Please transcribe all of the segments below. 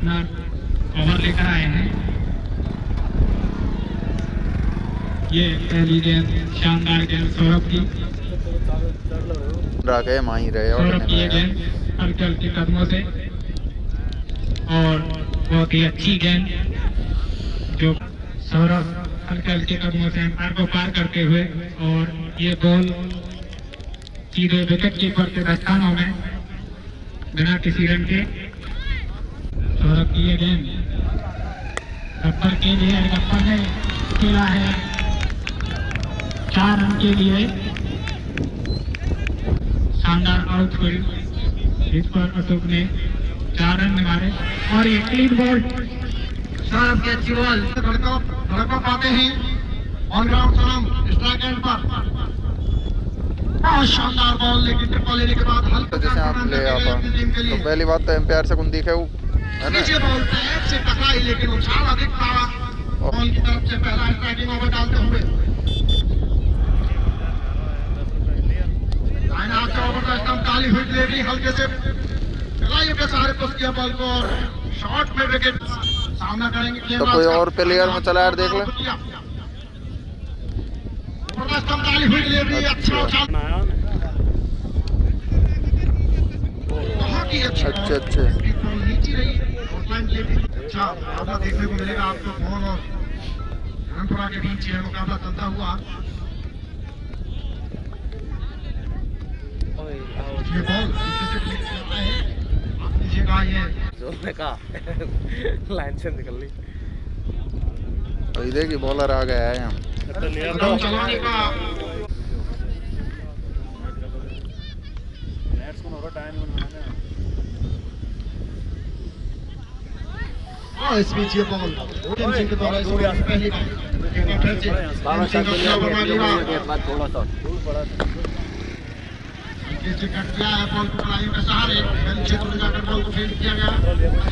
अपना ओवर लेकर आए हैं। ये पहली गेंद शानदार गेंद सौरभ की। माही रहे सौरभ की ये गेंद हल्के हल्के कदमों से और बहुत ही अच्छी गेंद जो सौरभ हल्के हल्के कदमों से एम्पायर को पार करते हुए और ये बॉल सीधे विकेट कीपर के दस्तानों में बिना किसी रन के। सौरभ की ये गेंद गप्पर के लिए, गप्पर ने खेला है 4 रन के लिए। शानदार आउटफील्ड, इस पर अशोक ने 4 रन मारे और ये क्लीन बॉल। सौरभ की अच्छी बॉल धड़का पाते हैं ऑन ग्राउंड सलाम स्ट्राइक एंड पर। बहुत शानदार बॉल, लेकिन ट्रिपल लेने के बाद हल्का जैसे आप ले आता तो पहली बात तो एम्पायर से कुंदी है नीचे बॉल पैर से टकराई, लेकिन उछाल अधिक था बॉल की तरफ से। पहला स्ट्राइकिंग ओवर डालते हुए काली हुई डिलीवरी हल्के से के सहारे पुश किया बॉल को और शॉट में विकेट सामना करेंगे। तो कोई और प्लेयर में चला यार, देख ले। काली हुई डिलीवरी, अच्छा उछाल, बहुत ही अच्छा अच्छे नीचे रही ऑफलाइन डिलीवरी। अच्छा मुकाबला देखने को मिलेगा आपको फोन और रनपुरा के बीच यह मुकाबला चलता हुआ। ये बॉल लाइन से निकल ली। देखिए बॉलर आ गया है यहाँ चलाने का। इस बीच ये बॉल सिंह के द्वारा पहली कट गया है बॉल को पलाइयों के सहारे क्षेत्र में जाकर बॉल को फील्ड किया गया।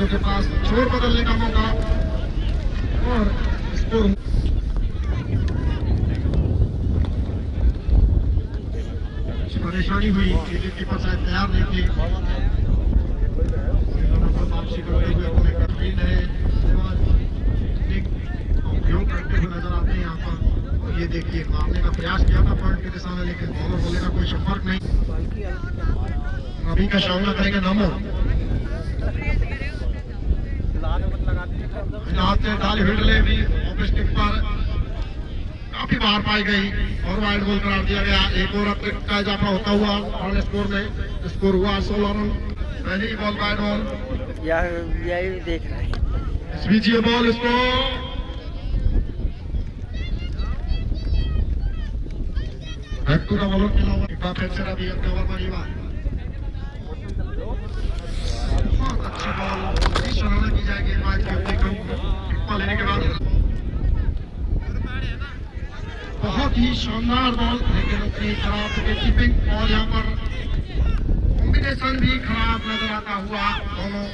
के पास छोर बदलने का मौका और स्कोर परेशानी हुई। विकेट कीपर शायद तैयार नहीं थे, वापसी करते हुए उपयोग करते हुए नजर आते हैं यहाँ पर। ये देखिए मारने का प्रयास किया था पॉइंट के दिशा में, लेकिन बॉलर बोले का कोई संपर्क नहीं। अभी का सामना करेंगे नमो। डाली हिडले भी ऑफ स्टिक पर काफी बाहर पाई गई और वाइड बॉल करार दिया गया। एक और अतिरिक्त का इजाफा होता हुआ और स्कोर में स्कोर हुआ 16 रन। पहली बॉल वाइड बॉल यही देख रहा है। इस बीच ये बॉल इसको पूरा बॉलर खेला हुआ। एक बार फिर से रवि कवर पर ये बात बहुत अच्छी बॉल सराहना की जाएगी मैच के लेने के बाद। बहुत ही शानदार बॉल, लेकिन अपनी खराब विकेट कीपिंग और यहाँ पर कॉम्बिनेशन भी खराब नजर आता हुआ। दोनों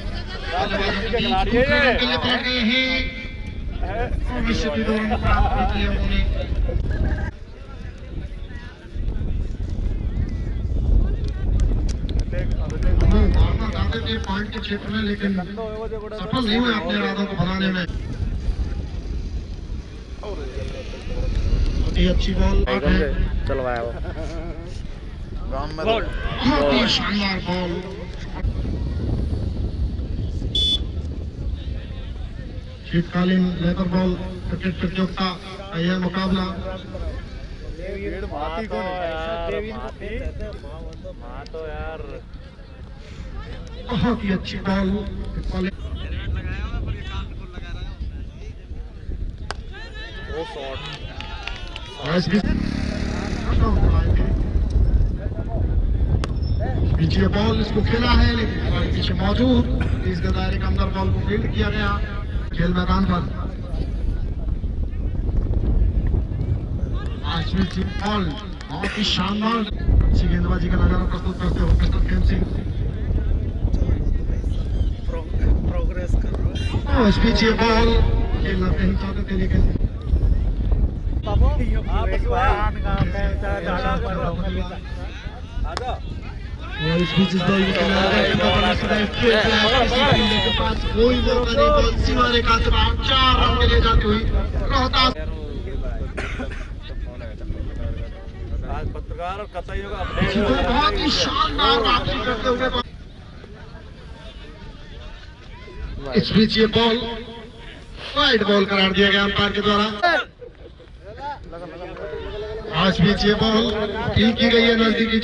के लिए पलट गए हैं और विश्व की दोनों प्राप्त किए उन्होंने। मारना चाहते थे पॉइंट के क्षेत्र में, लेकिन सफल नहीं हुए अपने इरादों को बनाने में। अच्छी बॉल चलवाया वो बहुत ही शानदार बॉल। शीतकालीन लेदर बॉल क्रिकेट प्रतियोगिता का यह मुकाबला बहुत ही अच्छी बॉल। पीछे बॉल इसको खेला है, लेकिन पीछे मौजूद इस दायरे के अंदर बॉल को फील्ड किया गया खेल मैदान पर। बॉल बहुत ही शानदार अच्छी गेंदबाजी का नजारा प्रस्तुत करते हो मिस्टर खेम सिंह। प्रोग्रेस कर रहा है। इस पीछे बॉल खेलना नहीं चाहते थे, लेकिन और इस बीच इस बॉल को खेला गया के पास कोई मौका नहीं, बॉल सीमा रेखा से बाहर 4 रन के लिए जाती हुई रोहतास। पत्रकार और कतईयों का बहुत ही शानदार वापसी करते हुए इस बीच ये बॉल वाइड बॉल करार दिया गया अंपायर के द्वारा। आज बीच ये बॉल टीम की गई है नजदीकी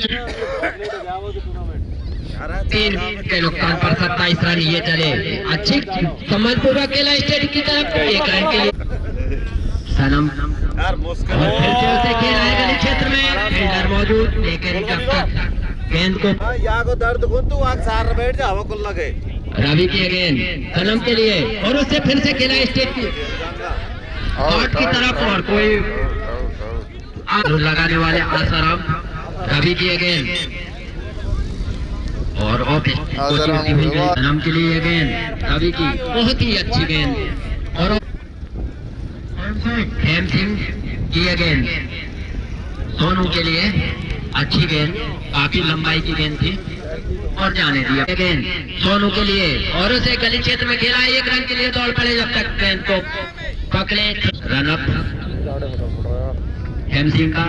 3 के नुकसान पर 27 रन ये चले। अच्छी सम्मानपूर्वक खेला स्टेट की तरफ 1 रन के लिए सनम और फिर से उसे खेला है गली क्षेत्र में, फील्डर मौजूद लेकिन कब तक गेंद को को दर्द को तू आग सार बैठ जा हवा को लगे। रवि की गेंद सनम के लिए और उससे फिर से खेला स्टेट की आउट की तरफ और कोई लगाने वाले आसाराम। रवि की गेंद और सनम के लिए गेंद रवि की बहुत ही अच्छी गेंद और हेम सिंह की गेंद सोनू के लिए अच्छी गेंद, काफी लंबाई की गेंद थी और जाने दिया गेंद सोनू के लिए और उसे गली क्षेत्र में खेला 1 रन के लिए दौड़ पड़े जब तक गेंद को पकड़े। रन अप हेम सिंह का,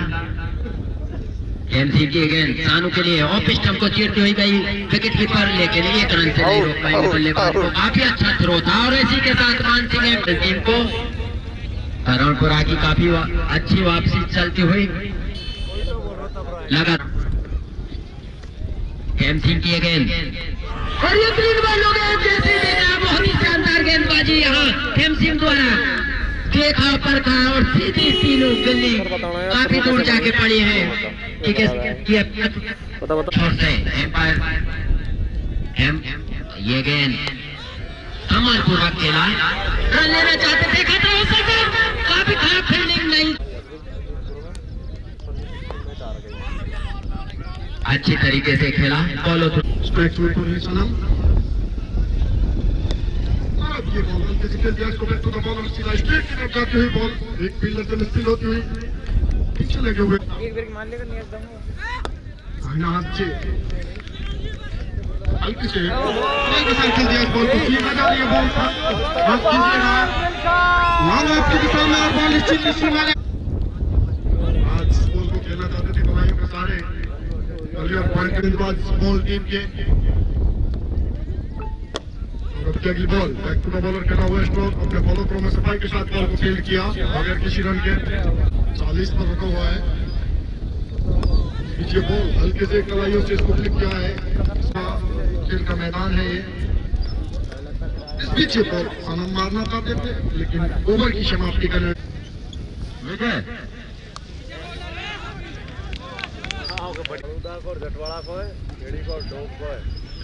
हेम सिंह की गेंद सानू के लिए ऑफ स्टंप को चीरती हुई गई विकेट कीपर, लेकिन 1 रन से नहीं रोक पाएंगे बल्लेबाज को। काफी अच्छा थ्रो था और इसी के साथ मान सिंह टीम को हरणपुरा की काफी अच्छी वापसी चलती हुई लगा। हेम सिंह की गेंद और ये ग्रीन बॉल हो गया, जैसे देखा बहुत ही शानदार गेंदबाजी यहाँ हेम सिंह द्वारा देखा परखा और सीधी तीनों गली काफी दूर जाके पड़ी है। एम्पायर ये गेंद सम्मानपूर्वक खेला, रन लेना चाहते थे, खतरा हो सकता, काफी खराब फील्डिंग नहीं, अच्छी तरीके से खेला। फॉलो स्ट्राइक थ्रू पर सनम अब ये बॉल फिजिकल जैस को बैक टू द बॉलर सीधा स्ट्रेट की तरफ जाती हुई बॉल एक फील्डर से मिसफील्ड होती हुई पीछे लगे हुए एक ब्रेक मान लेगा नहीं एकदम हाथ से हल्के से एक साइकिल दिया बॉल को सीधा जा रही है बॉल बस कीजिएगा लॉन्ग ऑफ की दिशा में और बॉल स्ट्रेट सीमा में आज बॉल को खेलना चाहते थे बधाइयों के सारे और पॉइंट के बाद बॉल टीम के अगली ball back to the bowler करना हुआ स्ट्रोक अपने फॉलो थ्रो में सफाई के साथ बॉल को फील्ड किया बगैर किसी रन के 40 पर रुका हुआ है। पीछे बॉल हल्के से कलाइयों से इसको फ्लिक किया है, खेल का मैदान है ये। इस पीछे बॉल सनम मारना चाहते थे लेकिन ओवर की समाप्ति करने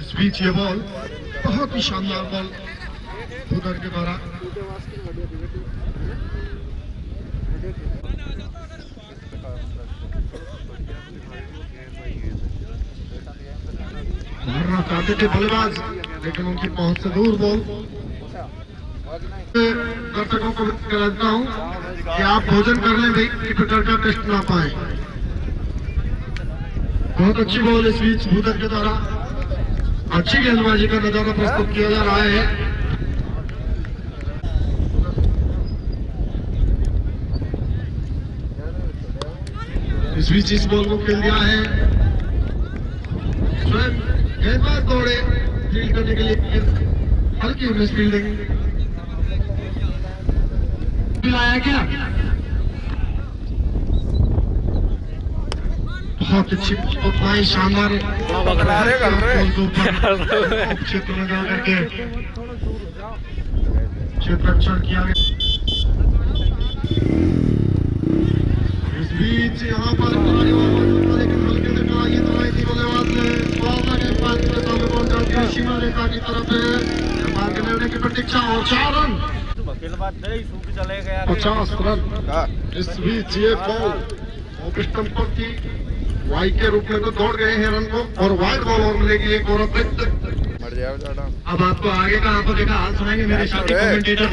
इस बीच ये बॉल बहुत ही शानदार बॉल उधर के द्वारा मारना चाहते थे बल्लेबाज लेकिन उनकी पहुंच से दूर बॉल। दर्शकों को कहता हूं कि आप भोजन कर लें भाई कि ट्विटर का टेस्ट ना पाए। बहुत अच्छी बॉल इस बीच भूतर के द्वारा अच्छी गेंदबाजी का नजारा प्रस्तुत किया जा रहा है। इस बीच इस बॉल को खेल दिया है स्वयं गेंदबाज दौड़े फील्ड करने के लिए हल्की मिस फील्डिंग लाया क्या बहुत अच्छी उतना ही शानदार क्षेत्र में जा करके क्षेत्ररक्षण किया गया। इस बीच यहाँ पर लेकिन हल्के से कहा ये दवाई थी बल्लेबाज ने सीमा रेखा की तरफ मार के निर्णय की प्रतीक्षा और 4 रन 50 रन। इस बीच ये बॉल ऑफ स्टंप पर थी, वाइड के रूप में तो दौड़ गए हैं रन को और वाइड बॉल और मिलेगी एक और अब आपको आगे का आंखों देखा हाल सुनाएंगे मेरे साथी कमेंटेटर।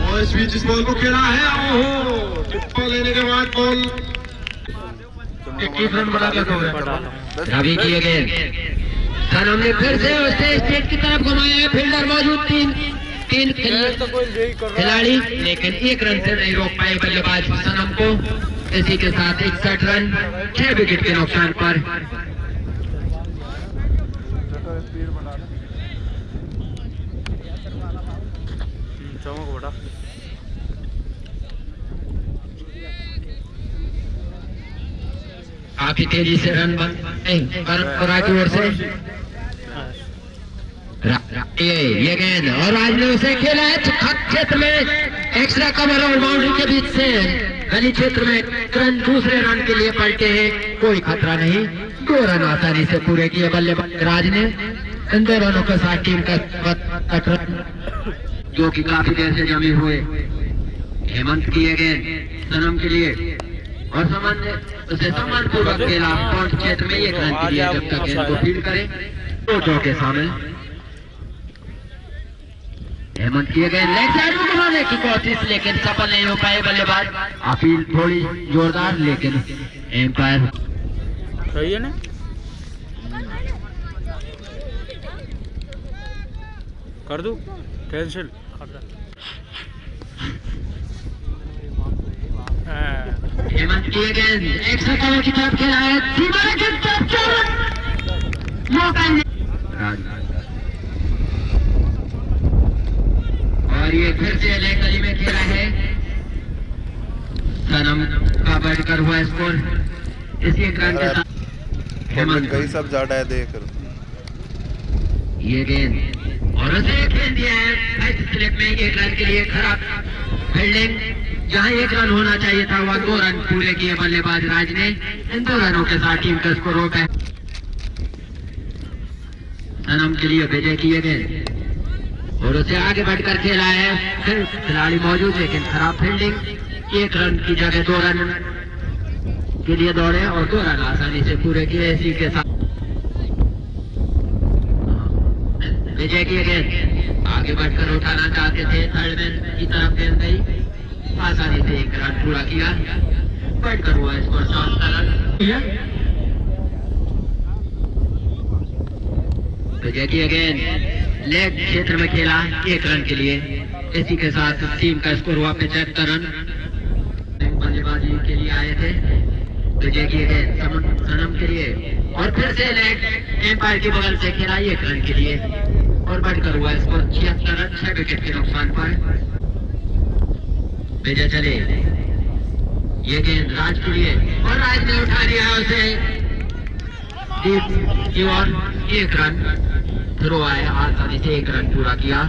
और इस बीच इस बॉल को खेला है, ओहो टिप्पा लेने के बाद बॉल 21 रन बना के रवि की अगेन सनम ने फिर से उसे स्टेट की तरफ घुमाया है। फील्डर मौजूद तीन खिलाड़ी, लेकिन 1 रन से नहीं रोक पाए बल्लेबाज सनम को। इसी के साथ 61 रन 6 विकेट के नुकसान पर। काफी तेजी से रन करण की ओर से ये गेंद और आज ने उसे खेला है क्षेत्र में एक्स्ट्रा कवर और बाउंड्री के बीच से गली क्षेत्र में रन दूसरे रन के लिए पलटे हैं। कोई खतरा नहीं, 2 रन आसानी से पूरे किए बल्लेबाज राज ने। इन 2 रनों के साथ टीम का जो कि काफी देर से जमे हुए। हेमंत की गेंद सनम के लिए और उसे सम्मानपूर्वक खेला पॉइंट क्षेत्र में 1 रन के लिए, जब तक गेंद को फील्ड करे 2 चौके शामिल। हेमंत की गेंद लेग साइड में घुमाने की कोशिश, लेकिन सफल नहीं हो पाए बल्लेबाज। अपील थोड़ी जोरदार, लेकिन एम्पायर सही है ना। कर दूं कैंसिल। हेमंत की गेंद एक्स्ट्रा कवर की तरफ खेला है, सीमा की तरफ मौका और ये फिर से लेग गली में खेला है। सनम का बढ़कर हुआ स्कोर इसी रन के साथ। हेमंत कई सब ज्यादा है, देख ये गेंद और उसे खेल दिया है फर्स्ट स्लिप में 1 रन के लिए। खराब फील्डिंग, जहां 1 रन होना चाहिए था वह 2 रन पूरे किए बल्लेबाज राज ने। इन 2 रनों के साथ टीम का स्कोर रोका है। सनम के लिए विजय किए गए और उसे आगे बढ़कर खेला है। फिर खिलाड़ी मौजूद, लेकिन खराब फील्डिंग। 1 रन की जगह 2 रन के लिए दौड़े और 2 रन आसानी से पूरे किए। इसी के साथ विजय किए गेंद आगे बढ़कर उठाना चाहते थे, थर्ड मैन की तरफ गेंद गई, आसानी से 1 रन पूरा किया। बढ़कर हुआ स्कोर 7 रन। विजय किए गेंद लेग क्षेत्र में खेला 1 रन के लिए। इसी के साथ टीम का स्कोर हुआ 75 रन। बल्लेबाजी के लिए आए थे विजय किए गेंद सनम के लिए और फिर से लेग एम्पायर के बगल से खेला 1 रन के लिए और बढ़कर हुआ स्कोर 76 रन 6 विकेट के नुकसान पर। विजय चले, ये गेंद राज के लिए और राज ने उठा लिया उसे डीप की ओर। 1 रन थ्रो आए, आसानी से 1 रन पूरा किया।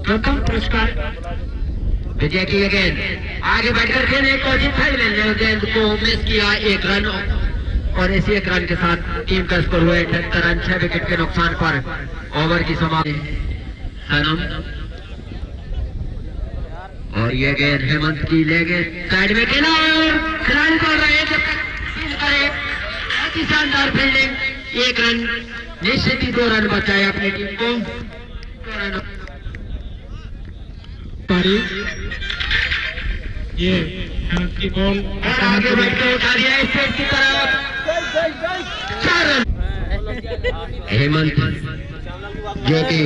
प्रथम पुरस्कार विजय की गेंद आगे बढ़कर खेलने की कोशिश, फाइनल गेंद को मिस किया 1 रन और इसी 1 रन के साथ टीम का स्कोर हुआ 78 रन 6 विकेट के नुकसान पर। ओवर की समाप्ति। सनम और ये गेंद हेमंत की ले गेंद साइड में खेला और खिलाड़ी दौड़ रहे हैं, बहुत ही शानदार फील्डिंग। 1 रन निश्चित ही 2 रन बचाए अपनी टीम को। 2 रन ये हेमंत की बॉल आगे बढ़कर उठा दिया स्टेट की तरफ 4 रन। हेमंत जो कि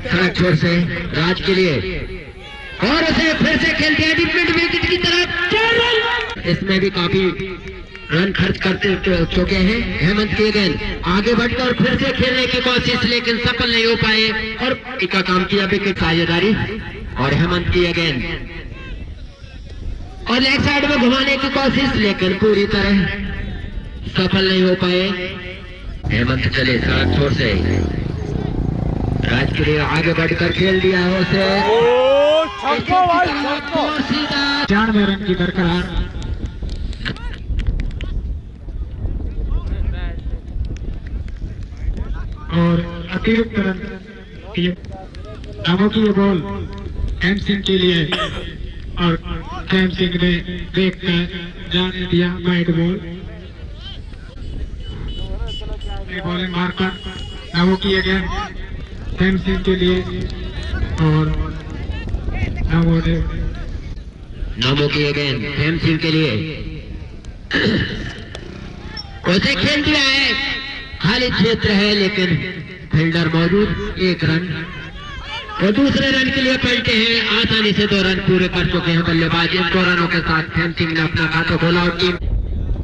सड़क छोर से राज के लिए और उसे फिर से खेल दिया डिफेंड विकेट की तरफ 4 रन। इसमें भी काफी रन खर्च करते चुके हैं। हेमंत की गेंद आगे बढ़कर फिर से खेलने की कोशिश, लेकिन सफल नहीं हो पाए और का काम किया विकेट साझेदारी। और हेमंत की गेंद और लेग साइड में घुमाने की कोशिश, लेकिन पूरी तरह सफल नहीं हो पाए। हेमंत चले सड़क छोर से राज के लिए आगे बढ़कर खेल दिया है उसे 96 रन की बरकरार। और अतिरिक्त रन की रामो की ये बॉल कैम सिंह के लिए और कैम सिंह ने देख कर जाने दिया वाइड बॉल। बॉलिंग मार्कर रामो की ये गेंद कैम सिंह के लिए और रामो ने नामों की गेंद हेम सिंह के लिए, उसे खेल दिया है, खाली क्षेत्र है लेकिन फील्डर मौजूद। 1 रन और दूसरे रन के लिए पलटे हैं, आसानी से 2 रन पूरे कर चुके हैं बल्लेबाज। इन 2 रनों के साथ हेम सिंह ने अपना खाता खोला और टीम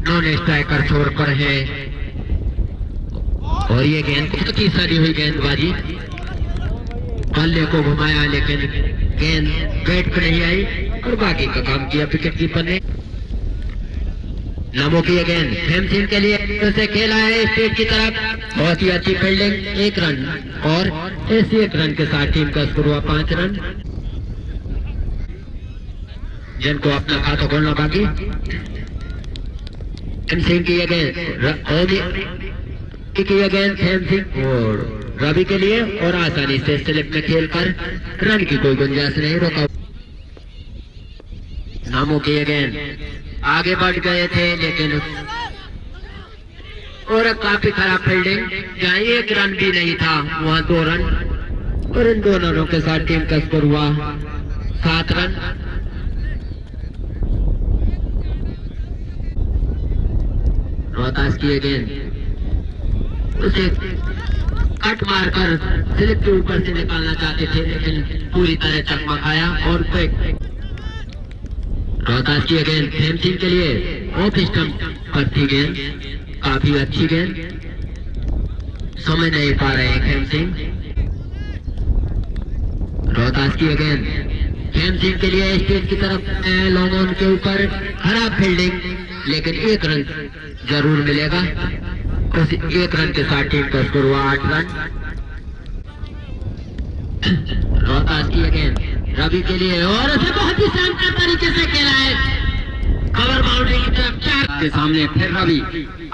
नॉन स्ट्राइकर छोड़ पर है। और ये गेंद बहुत ही सड़ी हुई गेंदबाजी, बल्ले को घुमाया लेकिन गेंद बैट पर नहीं आई और बाकी का काम किया विकेट कीपर ने। नामों की गेंद हेम सिंह के लिए, उसे खेला है स्टेट की तरफ, बहुत ही अच्छी फील्डिंग। 1 रन और इस 1 रन के साथ टीम का स्कोर हुआ 5 रन, जिनको अपना खाता खोलना बाकी। हेम सिंह की गेंद हेम सिंह और रवि के लिए और आसानी से स्लिप में खेलकर रन की कोई गुंजाइश नहीं, रोका। नामों की गेंद आगे बढ़ गए थे लेकिन और काफी खराब फील्डिंग, जहाँ 1 रन भी नहीं था वहाँ 2 रन और इन 2 रनों के साथ टीम का स्कोर हुआ 7 रन। रोहतास की गेंद उसे कट मारकर स्लिप के ऊपर से निकालना चाहते थे लेकिन पूरी तरह चकमा खाया और रोहतास की गेंद हेम सिंह के लिए ऑफ स्टंप पर थी गेंद, काफी अच्छी गेंद, समझ नहीं पा रहे हैं हेम सिंह। रोहतास की गेंद हेम सिंह के लिए स्टेज की तरफ लॉन्ग ऑन के ऊपर, खराब फील्डिंग लेकिन 1 रन जरूर मिलेगा। उस 1 रन के साथ टीम का स्कोर हुआ 8 रन। रोहतास की गेंद रवि के लिए और उसे बहुत ही शानदार तरीके से खेला है, कवर बाउंड्री की तरफ 4 के सामने। फिर रवि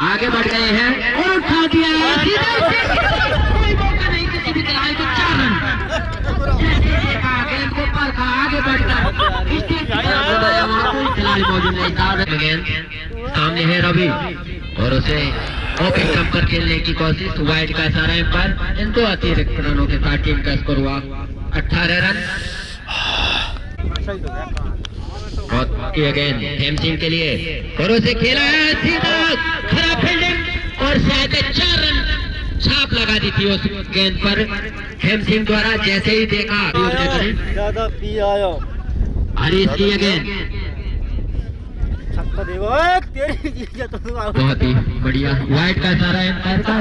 आगे बढ़ गए हैं और उठा दिया है, कोई मौका नहीं किसी भी तरह को 4 रन। गेंद को परखा, आगे बढ़कर कोई खिलाड़ी मौजूद नहीं था। गेंद सामने है रवि और उसे ऑफ स्टंप पर खेलने की कोशिश, वाइड का इशारा पर। इन 2 अतिरिक्त रनों के साथ टीम का स्कोर हुआ 18 रन। गेंद हेम सिंह के लिए और उसे खेला है सीधा, खराब फील्डिंग और शायद 4 रन छाप लगा दी थी उस गेंद पर हेम सिंह द्वारा। जैसे ही देखा हरीश की गेंद बहुत ही बढ़िया, वाइड का इशारा एम्पायर का,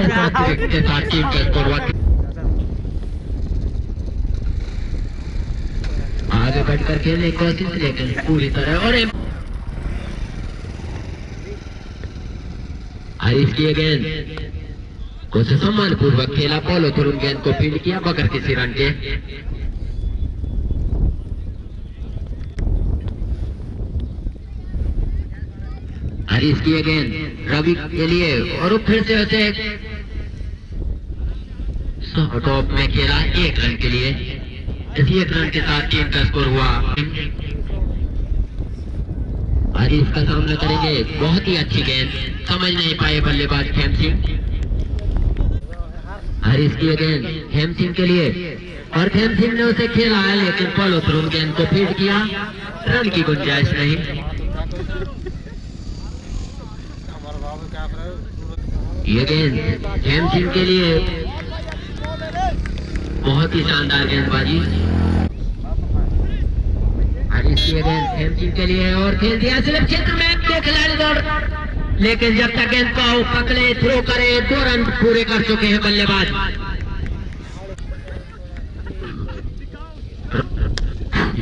के साथ टीम का स्कोर हुआ। आगे बढ़कर खेलने की कोशिश लेकिन पूरी तरह और हरीश की गेंद को सम्मान पूर्वक खेला, फॉलो थ्रू गेंद को फील्ड किया बगैर किसी रन के। हरीश की गेंद रवि के लिए और फिर से उसे टॉप में खेला 1 रन के लिए। इस 1 रन के साथ टीम का स्कोर हुआ। हरीश का सामना करेंगे, बहुत ही अच्छी गेंद, समझ नहीं पाए बल्लेबाज हेम सिंह। हरीश की गेंद हेम सिंह के लिए और हेम सिंह ने उसे खेला है लेकिन फॉलो थ्रू गेंद को फीड किया, रन की गुंजाइश नहीं। ये गेंद हेम सिंह के लिए बहुत ही शानदार गेंदबाजी। हरीश की गेंद हेम सिंह के लिए और खेल दिया स्लिप क्षेत्र में, 2 खिलाड़ी दौड़, लेकिन जब तक गेंद को पकड़े थ्रो करे 2 रन पूरे कर चुके हैं बल्लेबाज।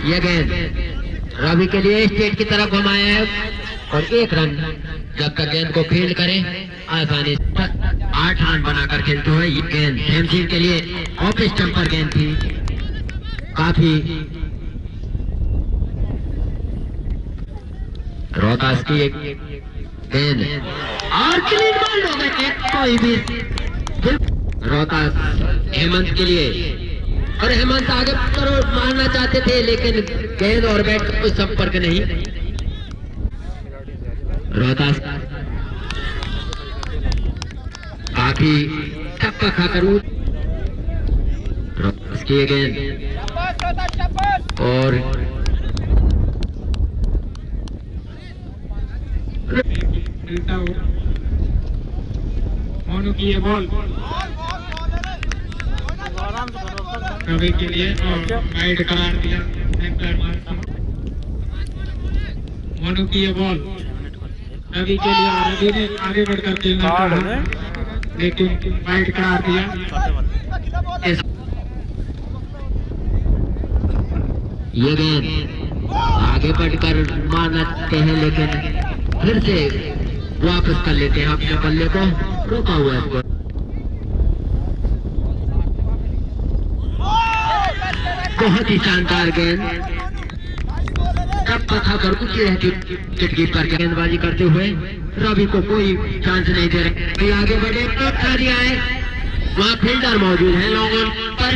ये गेंद रवि के लिए स्टेट की तरफ घुमाया है और 1 रन जब तक गेंद को फील्ड करे आसानी 8 रन बनाकर खेलते हुए। ये गेंद हेम सिंह के लिए ऑफ स्टंप पर गेंद थी, काफी। रोहतास की एक गेंद और क्लीन बॉल हो गए, कोई भी। रोहतास हेमंत के लिए और हेमंत आगे मारना चाहते थे लेकिन गेंद और बैट का कोई संपर्क नहीं। रोहतास काफी टप्पा खाकर रोहतास की गेंद और मोनू की ये बॉल रवि के लिए और वाइड करार दिया एम्पायर मार्क। मोनू की ये बॉल रवि के लिए और रवि ने आगे बढ़कर खेलना चाहा लेकिन वाइड करार दिया। ये गेंद आगे बढ़कर मानते हैं लेकिन फिर से वापस कर लेते हैं अपने बल्ले को, रोका हुआ है। बहुत ही शानदार गेंद, तब कथा कर कुछ कीपर के गेंदबाजी करते हुए रवि को कोई चांस नहीं दे रहे। आगे बढ़े तो खा दिया है, वहाँ फील्डर मौजूद है लोगों पर।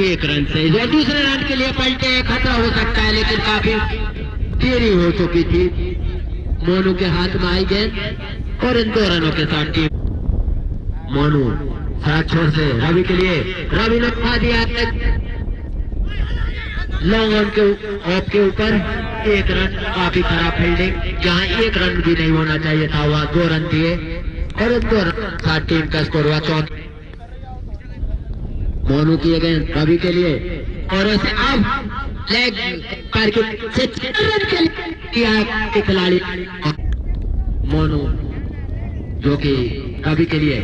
एक रन से जो दूसरे रन के लिए पलटे, खतरा हो सकता है लेकिन काफी देरी हो चुकी थी। मोनू के हाथ में आई गेंद और इन 2 रनों के साथ टीम मोनू साथ छोर से रवि के लिए, रवि ने खा दिया लॉन्ग ऑन के ऑफ के ऊपर 1 रन। काफी खराब फील्डिंग, जहां 1 रन भी नहीं होना चाहिए था वहां 2 रन दिए और इन 2 रन साथ टीम का स्कोर हुआ 4। मोनू की गेंद रवि के लिए और उसे अब लेग पर के खिलाड़ी मोनू जो कि रवि के लिए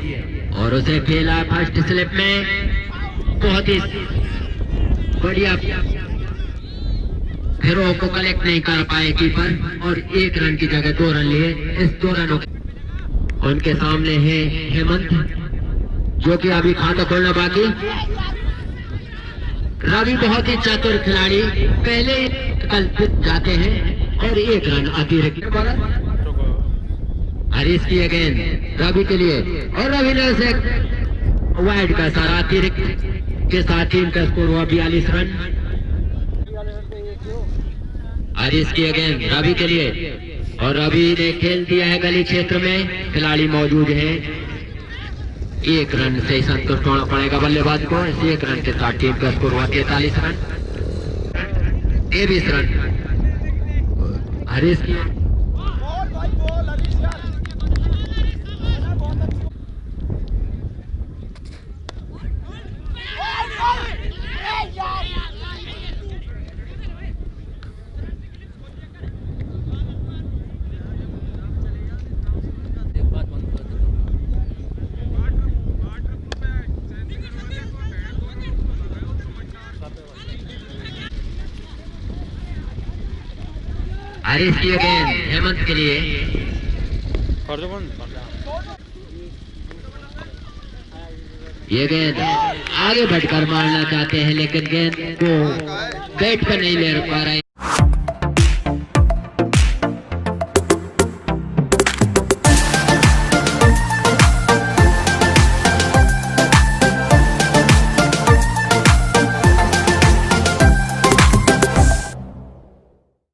और उसे खेला फर्स्ट स्लिप में। बहुत ही बढ़िया फिर को कलेक्ट नहीं कर पाए कीपर और 1 रन की जगह 2 रन लिए। इस 2 रनों उनके सामने है हेमंत जो कि अभी खाता खोलना बाकी। रवि बहुत ही चतुर खिलाड़ी, पहले कल जाते हैं और 1 रन अतिरिक्त। हरीश की गेंद रवि के लिए और रवि ने उसे वाइड का सारा अतिरिक्त के साथ टीम का स्कोर हुआ 42 रन। हरीश की गेंद रवि के लिए और रवि ने खेल दिया है गली क्षेत्र में, खिलाड़ी मौजूद है। 1 रन से संतुष्ट होना पड़ेगा बल्लेबाज को। इस 1 रन के साथ टीम का स्कोर हुआ 43 रन 23 रन। हरीश की गेंद हेमंत के लिए ये गेंद आगे बढ़कर मारना चाहते हैं लेकिन गेंद को बैट पर नहीं ले पा रहे।